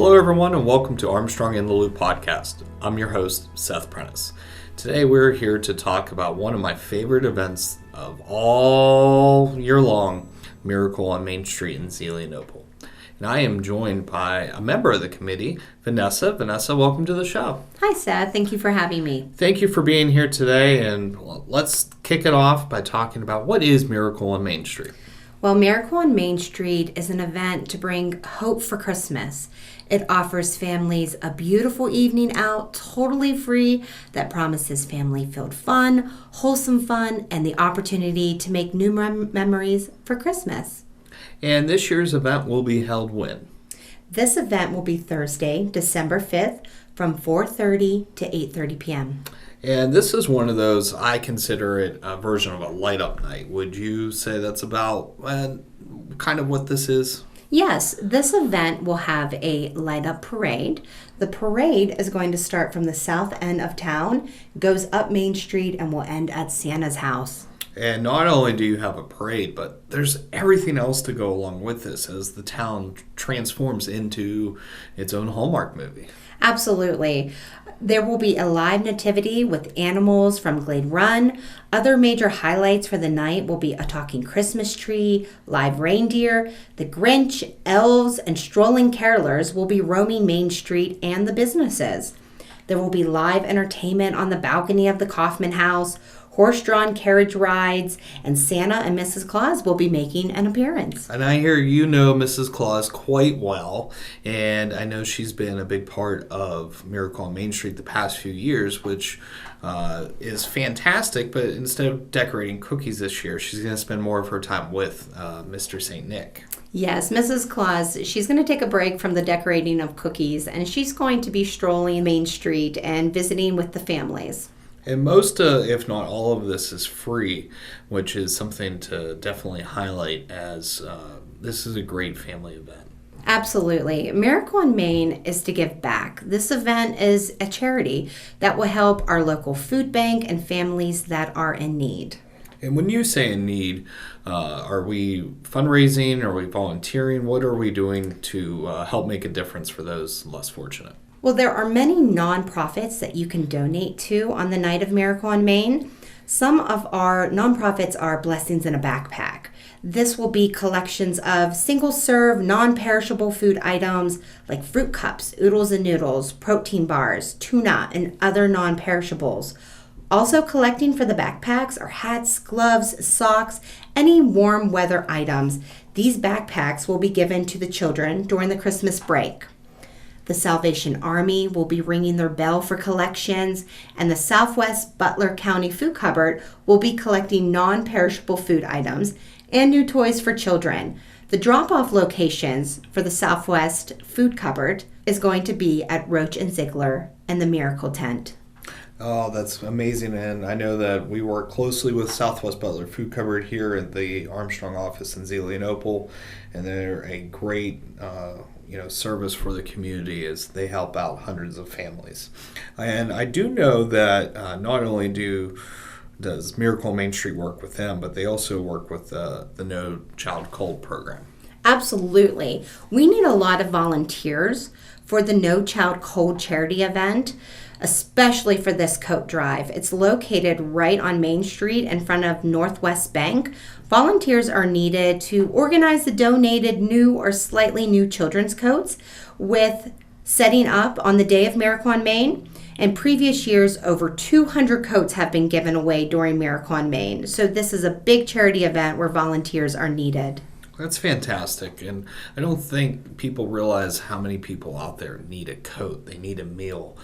Hello, everyone, and welcome to Armstrong in the Loop podcast. I'm your host, Seth Prentice. Today, we're here to talk about one of my favorite events of all year long, Miracle on Main Street in Zelienople. And I am joined by a member of the committee, Vanessa. Vanessa, welcome to the show. Hi, Seth. Thank you for having me. Thank you for being here today, and let's kick it off by talking about what is Miracle on Main Street. Well, Miracle on Main Street is an event to bring hope for Christmas. It offers families a beautiful evening out, totally free, that promises family-filled fun, wholesome fun, and the opportunity to make new memories for Christmas. And this year's event will be held when? This event will be Thursday, December 5th, from 4:30 to 8:30 p.m. And this is one of those, I consider it a version of a light-up night. Would you say that's about kind of what this is? Yes, this event will have a light-up parade. The parade is going to start from the south end of town, goes up Main Street, and will end at Santa's house. And not only do you have a parade, but there's everything else to go along with this as the town transforms into its own Hallmark movie. Absolutely. There will be a live nativity with animals from Glade Run. Other major highlights for the night will be a talking Christmas tree, live reindeer, the Grinch, elves, and strolling carolers will be roaming Main Street and the businesses. There will be live entertainment on the balcony of the Kaufman House, horse-drawn carriage rides, and Santa and Mrs. Claus will be making an appearance. And I hear you know Mrs. Claus quite well, and I know she's been a big part of Miracle on Main Street the past few years, which is fantastic, but instead of decorating cookies this year, she's going to spend more of her time with Mr. St. Nick. Yes, Mrs. Claus, she's going to take a break from the decorating of cookies, and she's going to be strolling Main Street and visiting with the families. And most, if not all of this is free, which is something to definitely highlight as this is a great family event. Absolutely. Miracle on Main is to give back. This event is a charity that will help our local food bank and families that are in need. And when you say in need, are we fundraising? Are we volunteering? What are we doing to help make a difference for those less fortunate? Well, there are many nonprofits that you can donate to on the night of Miracle on Main. Some of our nonprofits are Blessings in a Backpack. This will be collections of single-serve, non-perishable food items like fruit cups, oodles and noodles, protein bars, tuna, and other non-perishables. Also collecting for the backpacks are hats, gloves, socks, any warm weather items. These backpacks will be given to the children during the Christmas break. The Salvation Army will be ringing their bell for collections, and the Southwest Butler County Food Cupboard will be collecting non-perishable food items and new toys for children. The drop-off locations for the Southwest Food Cupboard is going to be at Roach and Ziegler and the Miracle Tent. Oh, that's amazing, and I know that we work closely with Southwest Butler Food Cupboard here at the Armstrong office in Zelienople, and they're a great service for the community as they help out hundreds of families. And I do know that not only does Miracle on Main Street work with them, but they also work with the No Child Cold program. Absolutely. We need a lot of volunteers for the No Child Cold charity event, especially for this coat drive. It's located right on Main Street in front of Northwest Bank. Volunteers are needed to organize the donated new or slightly new children's coats with setting up on the day of Miracle on Main. In previous years, over 200 coats have been given away during Miracle on Main. So this is a big charity event where volunteers are needed. That's fantastic, and I don't think people realize how many people out there need a coat. They need a meal.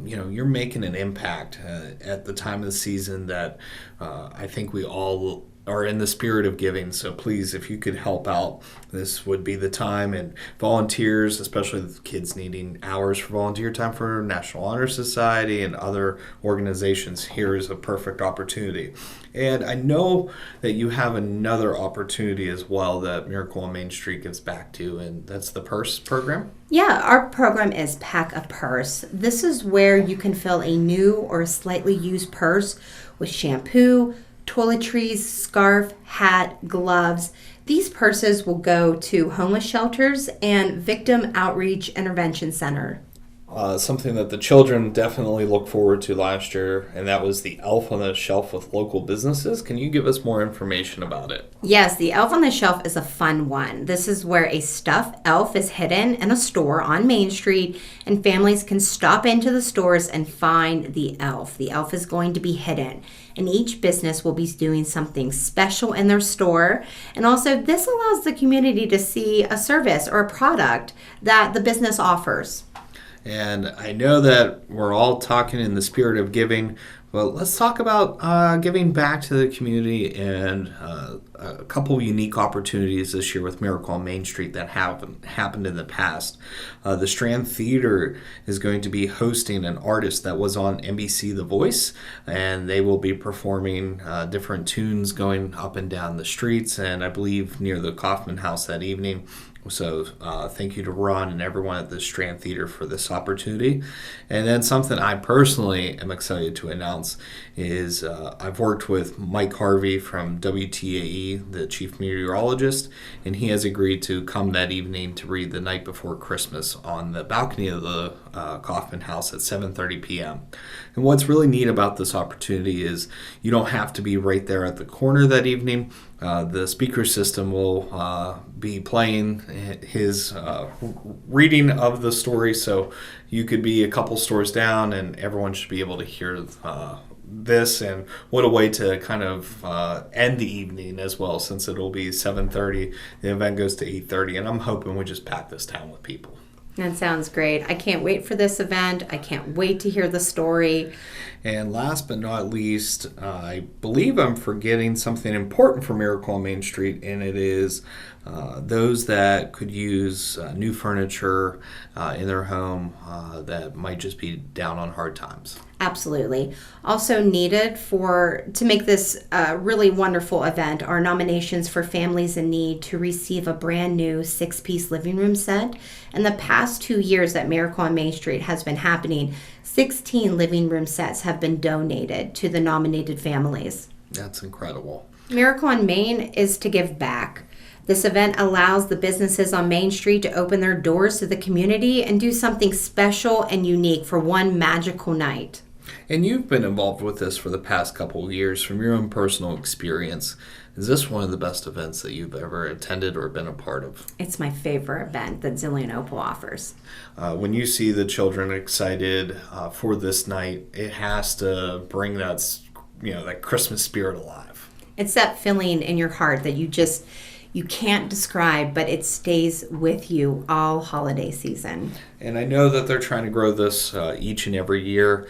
You're making an impact at the time of the season that I think we all are in the spirit of giving. So please, if you could help out, this would be the time. And volunteers, especially the kids needing hours for volunteer time for National Honor Society and other organizations, here is a perfect opportunity. And I know that you have another opportunity as well that Miracle on Main Street gives back to, and that's the purse program. Yeah, our program is Pack a Purse. This is where you can fill a new or slightly used purse with shampoo, toiletries, scarf, hat, gloves. These purses will go to homeless shelters and Victim Outreach Intervention Center. Something that the children definitely looked forward to last year, and that was the Elf on the Shelf with local businesses. Can you give us more information about it? Yes, the Elf on the Shelf is a fun one. This is where a stuffed elf is hidden in a store on Main Street, and families can stop into the stores and find the elf. The elf is going to be hidden, and each business will be doing something special in their store. And also, this allows the community to see a service or a product that the business offers. And I know that we're all talking in the spirit of giving, but let's talk about giving back to the community and a couple unique opportunities this year with Miracle on Main Street that haven't happened in the past. The Strand Theater is going to be hosting an artist that was on NBC The Voice, and they will be performing different tunes going up and down the streets, and I believe near the Kaufman House that evening. So thank you to Ron and everyone at the Strand Theater for this opportunity. And then something I personally am excited to announce is I've worked with Mike Harvey from WTAE, the chief meteorologist, and he has agreed to come that evening to read The Night Before Christmas on the balcony of the Kaufman House at 7:30 p.m. And what's really neat about this opportunity is you don't have to be right there at the corner that evening. The speaker system will be playing his reading of the story, so you could be a couple stores down and everyone should be able to hear this. And what a way to kind of end the evening as well, since it'll be 7:30. The event goes to 8:30, and I'm hoping we just pack this town with people. That sounds great. I can't wait for this event. I can't wait to hear the story. And last but not least, I believe I'm forgetting something important for Miracle on Main Street, and it is those that could use new furniture in their home that might just be down on hard times. Absolutely. Also needed to make this a really wonderful event are nominations for families in need to receive a brand new 6-piece living room set. In the past 2 years that Miracle on Main Street has been happening, 16 living room sets have been donated to the nominated families. That's incredible. Miracle on Main is to give back. This event allows the businesses on Main Street to open their doors to the community and do something special and unique for one magical night. And you've been involved with this for the past couple of years. From your own personal experience, is this one of the best events that you've ever attended or been a part of? It's my favorite event that Zelienople offers. When you see the children excited for this night, it has to bring that Christmas spirit alive. It's that feeling in your heart that you can't describe, but it stays with you all holiday season. And I know that they're trying to grow this each and every year.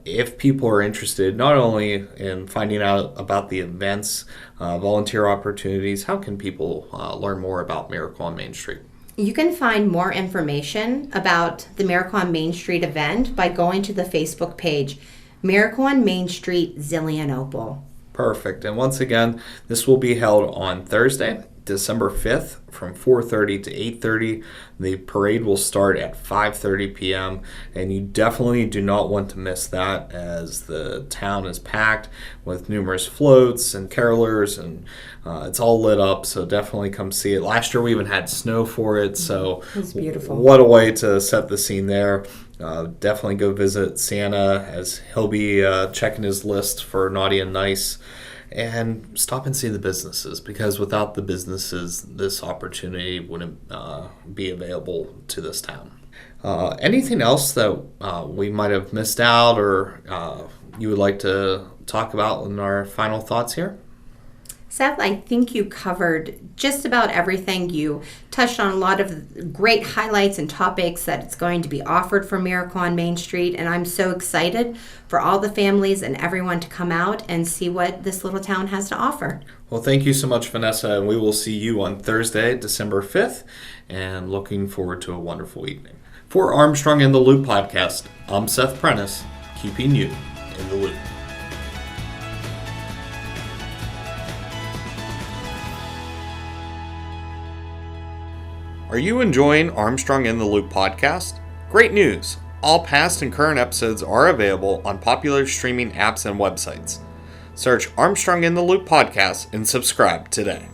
If people are interested, not only in finding out about the events, volunteer opportunities, how can people learn more about Miracle on Main Street? You can find more information about the Miracle on Main Street event by going to the Facebook page, Miracle on Main Street Zelienople. Perfect. And once again, this will be held on Thursday, December 5th from 4:30 to 8:30. The parade will start at 5:30 p.m. and you definitely do not want to miss that, as the town is packed with numerous floats and carolers, and it's all lit up, so definitely come see it. Last year we even had snow for it, so it's beautiful. What a way to set the scene there. Definitely go visit Santa, as he'll be checking his list for naughty and nice. And stop and see the businesses, because without the businesses, this opportunity wouldn't be available to this town. Anything else that we might have missed out or you would like to talk about in our final thoughts here? Seth, I think you covered just about everything. You touched on a lot of great highlights and topics that it's going to be offered for Miracle on Main Street, and I'm so excited for all the families and everyone to come out and see what this little town has to offer. Well, thank you so much, Vanessa, and we will see you on Thursday, December 5th, and looking forward to a wonderful evening. For Armstrong in the Loop podcast, I'm Seth Prentice, keeping you in the loop. Are you enjoying Armstrong in the Loop podcast? Great news! All past and current episodes are available on popular streaming apps and websites. Search Armstrong in the Loop podcast and subscribe today.